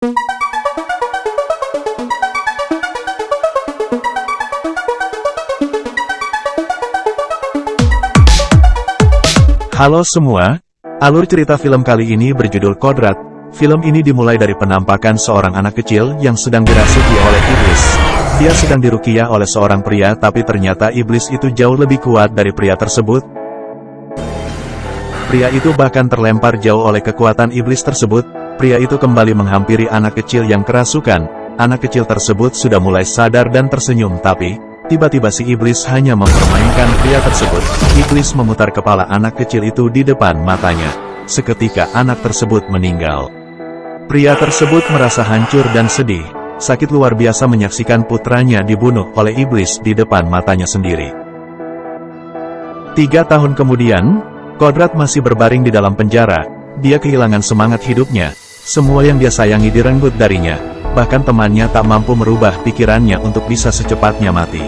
Halo semua, alur cerita film kali ini berjudul Kodrat. Film ini dimulai dari penampakan seorang anak kecil yang sedang dirasuki oleh iblis. Dia sedang diruqyah oleh seorang pria, tapi ternyata iblis itu jauh lebih kuat dari pria tersebut. Pria itu bahkan terlempar jauh oleh kekuatan iblis tersebut. Pria itu kembali menghampiri anak kecil yang kerasukan. Anak kecil tersebut sudah mulai sadar dan tersenyum, tapi tiba-tiba si iblis hanya mempermainkan pria tersebut. Iblis memutar kepala anak kecil itu di depan matanya. Seketika anak tersebut meninggal. Pria tersebut merasa hancur dan sedih. Sakit luar biasa menyaksikan putranya dibunuh oleh iblis di depan matanya sendiri. 3 tahun kemudian, Kodrat masih berbaring di dalam penjara. Dia kehilangan semangat hidupnya. Semua yang dia sayangi direnggut darinya. Bahkan temannya tak mampu merubah pikirannya untuk bisa secepatnya mati.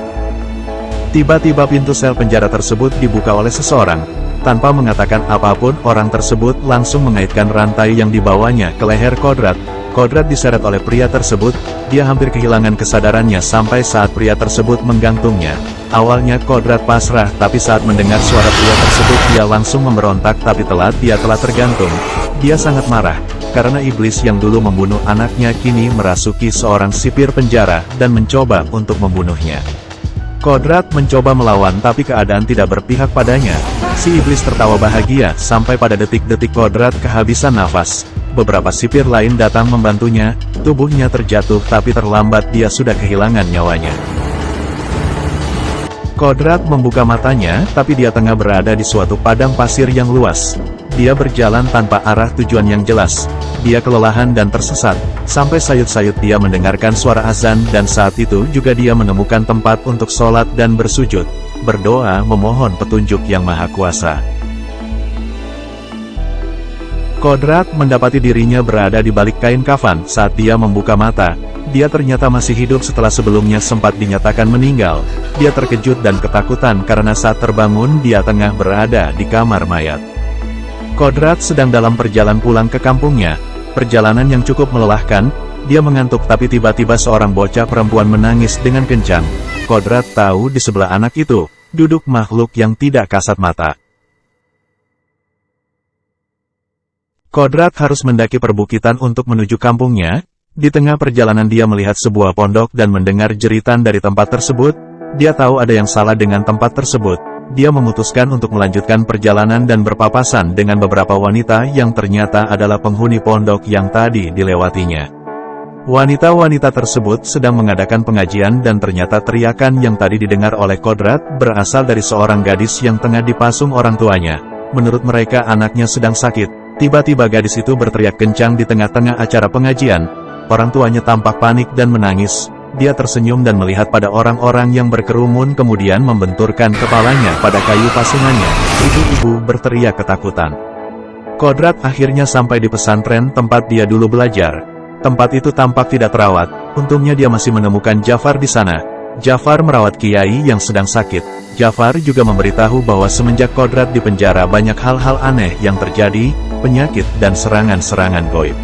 Tiba-tiba pintu sel penjara tersebut dibuka oleh seseorang. Tanpa mengatakan apapun, orang tersebut langsung mengaitkan rantai yang dibawanya ke leher Kodrat. Kodrat diseret oleh pria tersebut. Dia hampir kehilangan kesadarannya sampai saat pria tersebut menggantungnya. Awalnya Kodrat pasrah, tapi saat mendengar suara pria tersebut dia langsung memberontak, tapi dia telah tergantung. Dia sangat marah, karena iblis yang dulu membunuh anaknya kini merasuki seorang sipir penjara dan mencoba untuk membunuhnya. Kodrat mencoba melawan, tapi keadaan tidak berpihak padanya. Si iblis tertawa bahagia, sampai pada detik-detik Kodrat kehabisan nafas. Beberapa sipir lain datang membantunya, tubuhnya terjatuh, tapi terlambat dia sudah kehilangan nyawanya. Kodrat membuka matanya, tapi dia tengah berada di suatu padang pasir yang luas. Dia berjalan tanpa arah tujuan yang jelas. Dia kelelahan dan tersesat. Sampai sayut-sayut dia mendengarkan suara azan, dan saat itu juga dia menemukan tempat untuk sholat dan bersujud. Berdoa memohon petunjuk yang maha kuasa. Kodrat mendapati dirinya berada di balik kain kafan. Saat dia membuka mata, dia ternyata masih hidup setelah sebelumnya sempat dinyatakan meninggal. Dia terkejut dan ketakutan karena saat terbangun dia tengah berada di kamar mayat. Kodrat sedang dalam perjalanan pulang ke kampungnya. Perjalanan yang cukup melelahkan. Dia mengantuk, tapi tiba-tiba seorang bocah perempuan menangis dengan kencang. Kodrat tahu di sebelah anak itu duduk makhluk yang tidak kasat mata. Kodrat harus mendaki perbukitan untuk menuju kampungnya. Di tengah perjalanan dia melihat sebuah pondok dan mendengar jeritan dari tempat tersebut. Dia tahu ada yang salah dengan tempat tersebut. Dia memutuskan untuk melanjutkan perjalanan dan berpapasan dengan beberapa wanita yang ternyata adalah penghuni pondok yang tadi dilewatinya. Wanita-wanita tersebut sedang mengadakan pengajian dan ternyata teriakan yang tadi didengar oleh Kodrat berasal dari seorang gadis yang tengah dipasung orang tuanya. Menurut mereka anaknya sedang sakit. Tiba-tiba gadis itu berteriak kencang di tengah-tengah acara pengajian. Orang tuanya tampak panik dan menangis. Dia tersenyum dan melihat pada orang-orang yang berkerumun, kemudian membenturkan kepalanya pada kayu pasungannya. Ibu-ibu berteriak ketakutan. Kodrat akhirnya sampai di pesantren tempat dia dulu belajar. Tempat itu tampak tidak terawat. Untungnya dia masih menemukan Jafar di sana. Jafar merawat kiai yang sedang sakit. Jafar juga memberitahu bahwa semenjak Kodrat di penjara banyak hal-hal aneh yang terjadi, penyakit dan serangan-serangan gaib.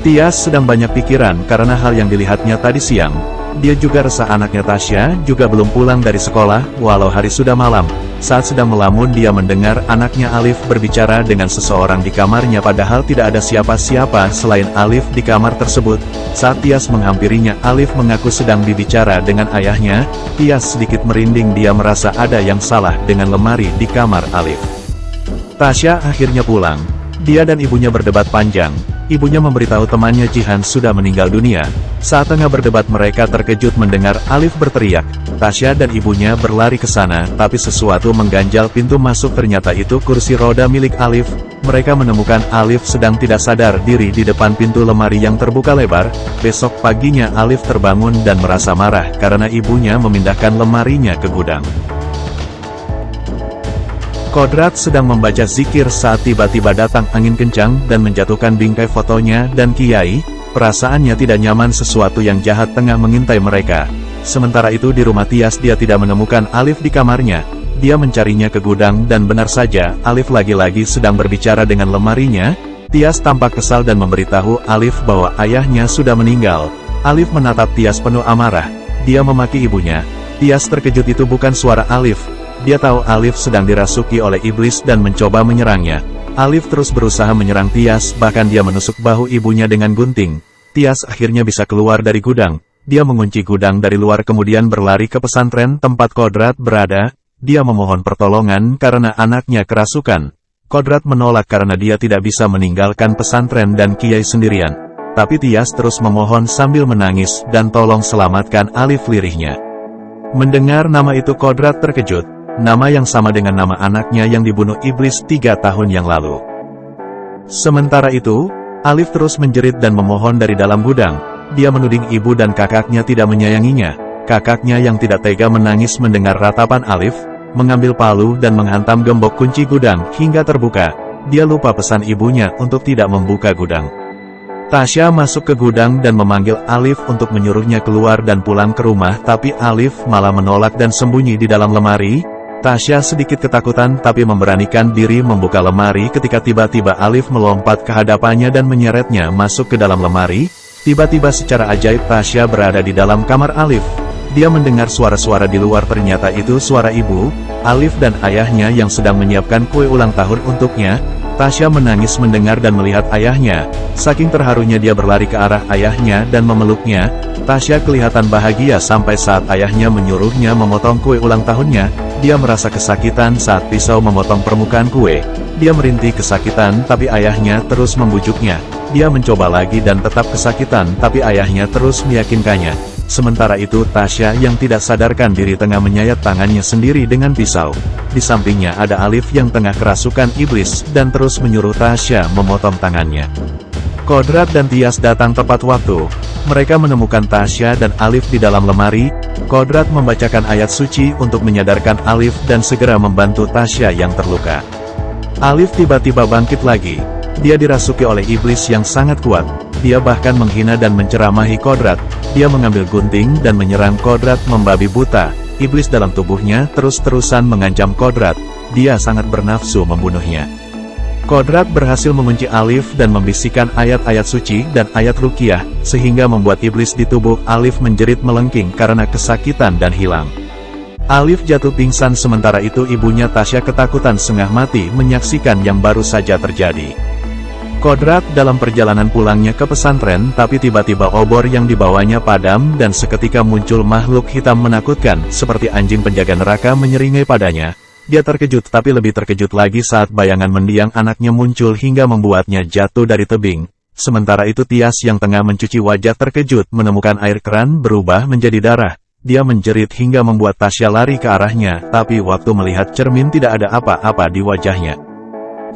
Tias sedang banyak pikiran karena hal yang dilihatnya tadi siang. Dia juga resah anaknya Tasya juga belum pulang dari sekolah, walau hari sudah malam. Saat sedang melamun dia mendengar anaknya Alif berbicara dengan seseorang di kamarnya, padahal tidak ada siapa-siapa selain Alif di kamar tersebut. Saat Tias menghampirinya, Alif mengaku sedang berbicara dengan ayahnya. Tias sedikit merinding, dia merasa ada yang salah dengan lemari di kamar Alif. Tasya akhirnya pulang. Dia dan ibunya berdebat panjang. Ibunya memberitahu temannya Jihan sudah meninggal dunia. Saat tengah berdebat mereka terkejut mendengar Alif berteriak. Tasya dan ibunya berlari ke sana, tapi sesuatu mengganjal pintu masuk, ternyata itu kursi roda milik Alif. Mereka menemukan Alif sedang tidak sadar diri di depan pintu lemari yang terbuka lebar. Besok paginya Alif terbangun dan merasa marah karena ibunya memindahkan lemarinya ke gudang. Kodrat sedang membaca zikir saat tiba-tiba datang angin kencang dan menjatuhkan bingkai fotonya dan kiai. Perasaannya tidak nyaman, sesuatu yang jahat tengah mengintai mereka. Sementara itu di rumah Tias dia tidak menemukan Alif di kamarnya. Dia mencarinya ke gudang dan benar saja Alif lagi-lagi sedang berbicara dengan lemarinya. Tias tampak kesal dan memberitahu Alif bahwa ayahnya sudah meninggal. Alif menatap Tias penuh amarah. Dia memaki ibunya. Tias terkejut itu bukan suara Alif. Dia tahu Alif sedang dirasuki oleh iblis dan mencoba menyerangnya. Alif terus berusaha menyerang Tias, bahkan dia menusuk bahu ibunya dengan gunting. Tias akhirnya bisa keluar dari gudang. Dia mengunci gudang dari luar kemudian berlari ke pesantren tempat Kodrat berada. Dia memohon pertolongan karena anaknya kerasukan. Kodrat menolak karena dia tidak bisa meninggalkan pesantren dan Kiai sendirian. Tapi Tias terus memohon sambil menangis dan tolong selamatkan Alif, lirihnya. Mendengar nama itu Kodrat terkejut. Nama yang sama dengan nama anaknya yang dibunuh iblis 3 tahun yang lalu. Sementara itu, Alif terus menjerit dan memohon dari dalam gudang. Dia menuding ibu dan kakaknya tidak menyayanginya. Kakaknya yang tidak tega menangis mendengar ratapan Alif, mengambil palu dan menghantam gembok kunci gudang hingga terbuka. Dia lupa pesan ibunya untuk tidak membuka gudang. Tasya masuk ke gudang dan memanggil Alif untuk menyuruhnya keluar dan pulang ke rumah, tapi Alif malah menolak dan sembunyi di dalam lemari. Tasya sedikit ketakutan tapi memberanikan diri membuka lemari ketika tiba-tiba Alif melompat ke hadapannya dan menyeretnya masuk ke dalam lemari. Tiba-tiba secara ajaib Tasya berada di dalam kamar Alif. Dia mendengar suara-suara di luar, ternyata itu suara ibu, Alif dan ayahnya yang sedang menyiapkan kue ulang tahun untuknya. Tasya menangis mendengar dan melihat ayahnya. Saking terharunya dia berlari ke arah ayahnya dan memeluknya. Tasya kelihatan bahagia sampai saat ayahnya menyuruhnya memotong kue ulang tahunnya. Dia merasa kesakitan saat pisau memotong permukaan kue. Dia merintih kesakitan tapi ayahnya terus membujuknya. Dia mencoba lagi dan tetap kesakitan tapi ayahnya terus meyakinkannya. Sementara itu Tasya yang tidak sadarkan diri tengah menyayat tangannya sendiri dengan pisau. Di sampingnya ada Alif yang tengah kerasukan iblis dan terus menyuruh Tasya memotong tangannya. Kodrat dan Tias datang tepat waktu. Mereka menemukan Tasya dan Alif di dalam lemari. Kodrat membacakan ayat suci untuk menyadarkan Alif dan segera membantu Tasya yang terluka. Alif tiba-tiba bangkit lagi. Dia dirasuki oleh iblis yang sangat kuat. Dia bahkan menghina dan menceramahi Kodrat. Dia mengambil gunting dan menyerang Kodrat membabi buta. Iblis dalam tubuhnya terus-terusan mengancam Kodrat. Dia sangat bernafsu membunuhnya. Kodrat berhasil mengunci Alif dan membisikkan ayat-ayat suci dan ayat ruqyah, sehingga membuat iblis di tubuh Alif menjerit melengking karena kesakitan dan hilang. Alif jatuh pingsan, sementara itu ibunya Tasya ketakutan setengah mati menyaksikan yang baru saja terjadi. Kodrat dalam perjalanan pulangnya ke pesantren, tapi tiba-tiba obor yang dibawanya padam dan seketika muncul makhluk hitam menakutkan, seperti anjing penjaga neraka menyeringai padanya. Dia terkejut tapi lebih terkejut lagi saat bayangan mendiang anaknya muncul hingga membuatnya jatuh dari tebing. Sementara itu Tias yang tengah mencuci wajah terkejut menemukan air keran berubah menjadi darah. Dia menjerit hingga membuat Tasya lari ke arahnya, tapi waktu melihat cermin tidak ada apa-apa di wajahnya.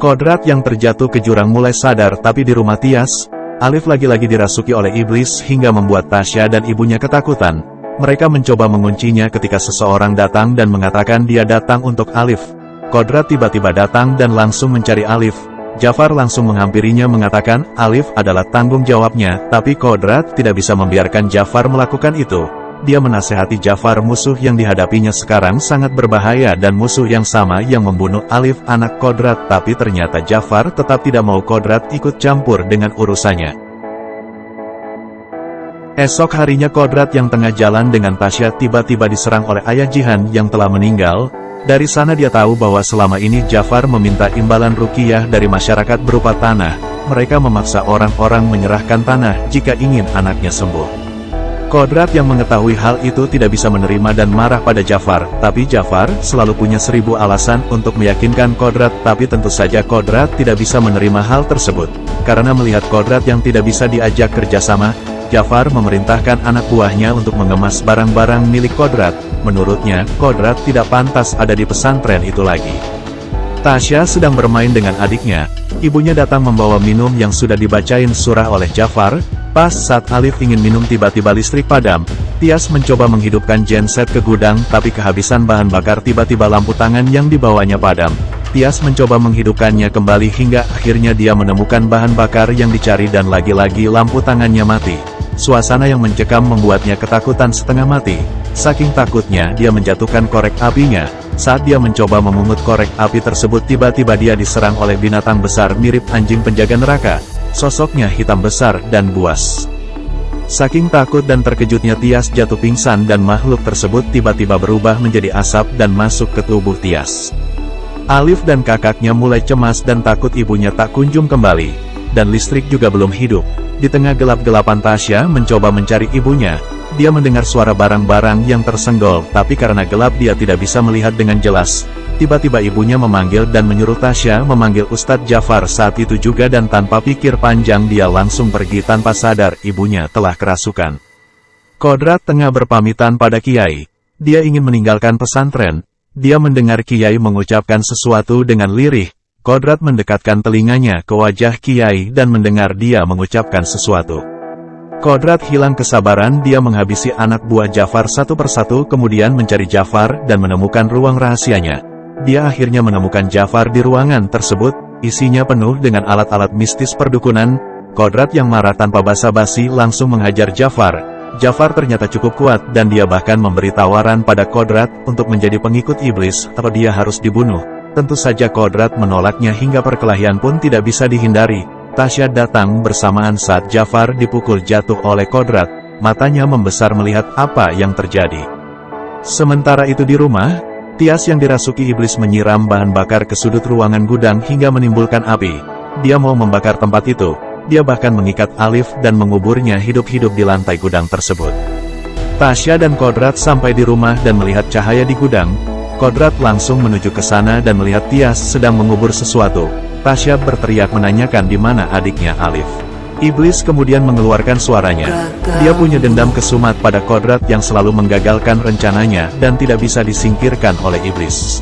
Kodrat yang terjatuh ke jurang mulai sadar, tapi di rumah Tias, Alif lagi-lagi dirasuki oleh iblis hingga membuat Tasya dan ibunya ketakutan. Mereka mencoba menguncinya ketika seseorang datang dan mengatakan dia datang untuk Alif. Kodrat tiba-tiba datang dan langsung mencari Alif. Jafar langsung menghampirinya mengatakan Alif adalah tanggung jawabnya, tapi Kodrat tidak bisa membiarkan Jafar melakukan itu. Dia menasehati Jafar musuh yang dihadapinya sekarang sangat berbahaya dan musuh yang sama yang membunuh Alif anak Kodrat, tapi ternyata Jafar tetap tidak mau Kodrat ikut campur dengan urusannya. Esok harinya Kodrat yang tengah jalan dengan Tasya tiba-tiba diserang oleh ayah Jihan yang telah meninggal. Dari sana dia tahu bahwa selama ini Jafar meminta imbalan ruqyah dari masyarakat berupa tanah. Mereka memaksa orang-orang menyerahkan tanah jika ingin anaknya sembuh. Kodrat yang mengetahui hal itu tidak bisa menerima dan marah pada Jafar, tapi Jafar selalu punya 1000 alasan untuk meyakinkan Kodrat, tapi tentu saja Kodrat tidak bisa menerima hal tersebut. Karena melihat Kodrat yang tidak bisa diajak kerjasama, Jafar memerintahkan anak buahnya untuk mengemas barang-barang milik Kodrat. Menurutnya, Kodrat tidak pantas ada di pesantren itu lagi. Tasya sedang bermain dengan adiknya. Ibunya datang membawa minum yang sudah dibacain surah oleh Jafar. Pas saat Alif ingin minum tiba-tiba listrik padam. Tias mencoba menghidupkan genset ke gudang tapi kehabisan bahan bakar, tiba-tiba lampu tangan yang dibawanya padam. Tias mencoba menghidupkannya kembali hingga akhirnya dia menemukan bahan bakar yang dicari dan lagi-lagi lampu tangannya mati. Suasana yang mencekam membuatnya ketakutan setengah mati. Saking takutnya dia menjatuhkan korek apinya. Saat dia mencoba memungut korek api tersebut, tiba-tiba dia diserang oleh binatang besar mirip anjing penjaga neraka. Sosoknya hitam besar dan buas. Saking takut dan terkejutnya Tias jatuh pingsan dan makhluk tersebut tiba-tiba berubah menjadi asap dan masuk ke tubuh Tias. Alif dan kakaknya mulai cemas dan takut ibunya tak kunjung kembali. Dan listrik juga belum hidup. Di tengah gelap-gelapan Tasya mencoba mencari ibunya. Dia mendengar suara barang-barang yang tersenggol, tapi karena gelap dia tidak bisa melihat dengan jelas. Tiba-tiba ibunya memanggil dan menyuruh Tasya memanggil Ustadz Jafar saat itu juga, dan tanpa pikir panjang dia langsung pergi tanpa sadar ibunya telah kerasukan. Kodrat tengah berpamitan pada Kiai. Dia ingin meninggalkan pesantren. Dia mendengar Kiai mengucapkan sesuatu dengan lirih. Kodrat mendekatkan telinganya ke wajah Kiai dan mendengar dia mengucapkan sesuatu. Kodrat hilang kesabaran, dia menghabisi anak buah Jafar satu persatu, kemudian mencari Jafar dan menemukan ruang rahasianya. Dia akhirnya menemukan Jafar di ruangan tersebut, isinya penuh dengan alat-alat mistis perdukunan. Kodrat yang marah tanpa basa-basi langsung menghajar Jafar. Jafar ternyata cukup kuat dan dia bahkan memberi tawaran pada Kodrat untuk menjadi pengikut iblis atau dia harus dibunuh. Tentu saja Kodrat menolaknya hingga perkelahian pun tidak bisa dihindari. Tasya datang bersamaan saat Jafar dipukul jatuh oleh Kodrat. Matanya membesar melihat apa yang terjadi. Sementara itu di rumah, Tias yang dirasuki iblis menyiram bahan bakar ke sudut ruangan gudang hingga menimbulkan api. Dia mau membakar tempat itu. Dia bahkan mengikat Alif dan menguburnya hidup-hidup di lantai gudang tersebut. Tasya dan Kodrat sampai di rumah dan melihat cahaya di gudang. Kodrat langsung menuju ke sana dan melihat Tias sedang mengubur sesuatu. Tasya berteriak menanyakan di mana adiknya Alif. Iblis kemudian mengeluarkan suaranya. Dia punya dendam kesumat pada Kodrat yang selalu menggagalkan rencananya dan tidak bisa disingkirkan oleh iblis.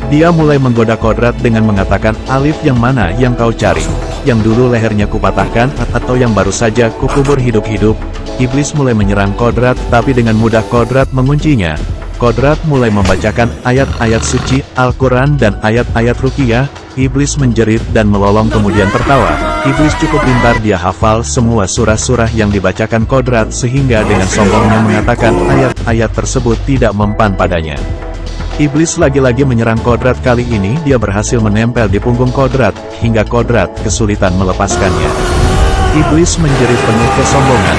Dia mulai menggoda Kodrat dengan mengatakan, Alif yang mana yang kau cari? Yang dulu lehernya kupatahkan atau yang baru saja kukubur hidup-hidup? Iblis mulai menyerang Kodrat, tapi dengan mudah Kodrat menguncinya. Kodrat mulai membacakan ayat-ayat suci Al-Quran dan ayat-ayat Ruqyah. Iblis menjerit dan melolong kemudian tertawa. Iblis cukup pintar, dia hafal semua surah-surah yang dibacakan Kodrat sehingga dengan sombongnya mengatakan ayat-ayat tersebut tidak mempan padanya. Iblis lagi-lagi menyerang Kodrat. Kali ini dia berhasil menempel di punggung Kodrat hingga Kodrat kesulitan melepaskannya. Iblis menjerit penuh kesombongan.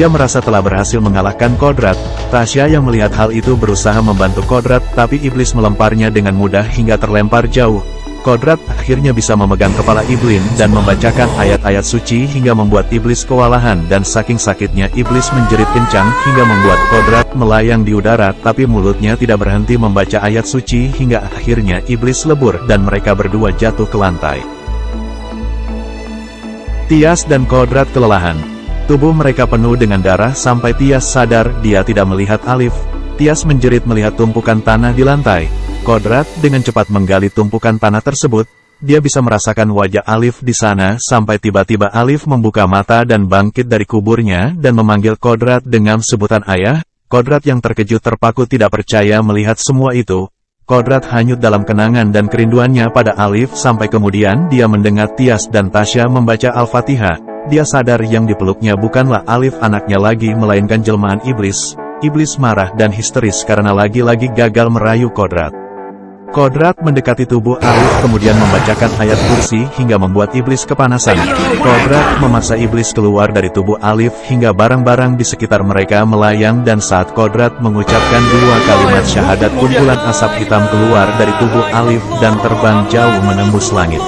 Dia merasa telah berhasil mengalahkan Kodrat. Tasya yang melihat hal itu berusaha membantu Kodrat, tapi iblis melemparnya dengan mudah hingga terlempar jauh. Kodrat akhirnya bisa memegang kepala iblis dan membacakan ayat-ayat suci hingga membuat iblis kewalahan, dan saking sakitnya iblis menjerit kencang hingga membuat Kodrat melayang di udara, tapi mulutnya tidak berhenti membaca ayat suci hingga akhirnya iblis lebur dan mereka berdua jatuh ke lantai. Tias dan Kodrat kelelahan. Tubuh mereka penuh dengan darah sampai Tias sadar dia tidak melihat Alif. Tias menjerit melihat tumpukan tanah di lantai. Kodrat dengan cepat menggali tumpukan tanah tersebut. Dia bisa merasakan wajah Alif di sana sampai tiba-tiba Alif membuka mata dan bangkit dari kuburnya dan memanggil Kodrat dengan sebutan ayah. Kodrat yang terkejut terpaku tidak percaya melihat semua itu. Kodrat hanyut dalam kenangan dan kerinduannya pada Alif sampai kemudian dia mendengar Tias dan Tasya membaca Al-Fatihah. Dia sadar yang dipeluknya bukanlah Alif anaknya lagi melainkan jelmaan iblis. Iblis marah dan histeris karena lagi-lagi gagal merayu Kodrat. Kodrat mendekati tubuh Alif kemudian membacakan ayat kursi hingga membuat iblis kepanasan. Kodrat memaksa iblis keluar dari tubuh Alif hingga barang-barang di sekitar mereka melayang, dan saat Kodrat mengucapkan dua kalimat syahadat kumpulan asap hitam keluar dari tubuh Alif dan terbang jauh menembus langit.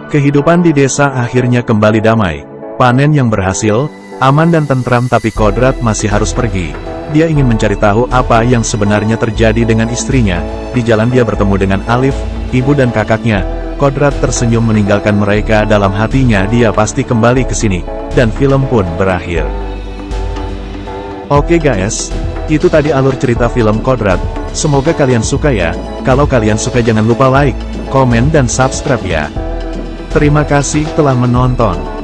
Kehidupan di desa akhirnya kembali damai. Panen yang berhasil, aman dan tentram, tapi Kodrat masih harus pergi. Dia ingin mencari tahu apa yang sebenarnya terjadi dengan istrinya. Di jalan dia bertemu dengan Alif, ibu dan kakaknya. Kodrat tersenyum meninggalkan mereka, dalam hatinya dia pasti kembali ke sini. Dan film pun berakhir. Oke guys, itu tadi alur cerita film Kodrat. Semoga kalian suka ya. Kalau kalian suka jangan lupa like, komen dan subscribe ya. Terima kasih telah menonton.